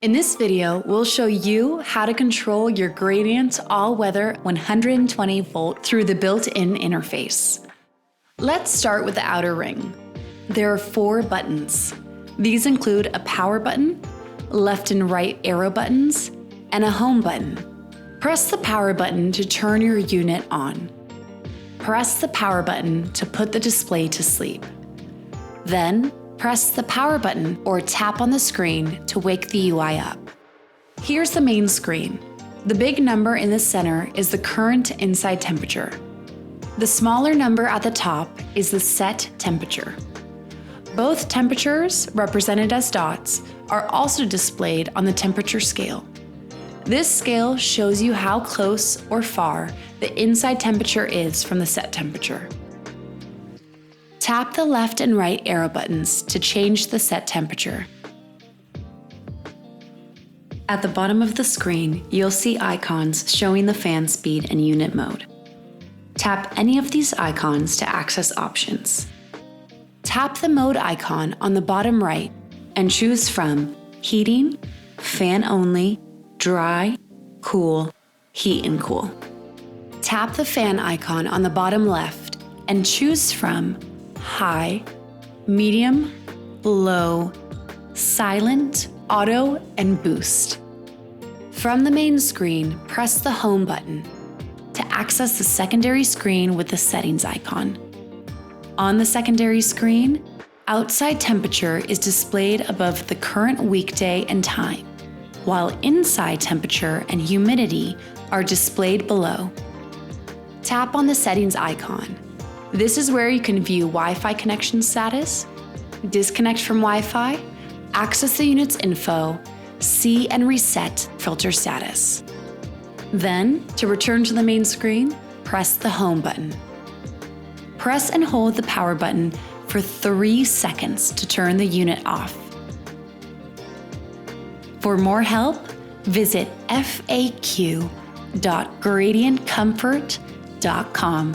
In this video, we'll show you how to control your Gradient all-weather 120 volt through the built-in interface. Let's start with the outer ring. There are 4 buttons. These include a power button, left and right arrow buttons, and a home button. Press the power button to turn your unit on. Press the power button to put the display to sleep. Then, press the power button or tap on the screen to wake the UI up. Here's the main screen. The big number in the center is the current inside temperature. The smaller number at the top is the set temperature. Both temperatures, represented as dots, are also displayed on the temperature scale. This scale shows you how close or far the inside temperature is from the set temperature. Tap the left and right arrow buttons to change the set temperature. At the bottom of the screen, you'll see icons showing the fan speed and unit mode. Tap any of these icons to access options. Tap the mode icon on the bottom right and choose from heating, fan only, dry, cool, heat and cool. Tap the fan icon on the bottom left and choose from high, medium, low, silent, auto, and boost. From the main screen, press the home button to access the secondary screen with the settings icon. On the secondary screen, outside temperature is displayed above the current weekday and time, while inside temperature and humidity are displayed below. Tap on the settings icon. This is where you can view Wi-Fi connection status, disconnect from Wi-Fi, access the unit's info, see and reset filter status. Then, to return to the main screen, press the home button. Press and hold the power button for 3 seconds to turn the unit off. For more help, visit faq.gradientcomfort.com.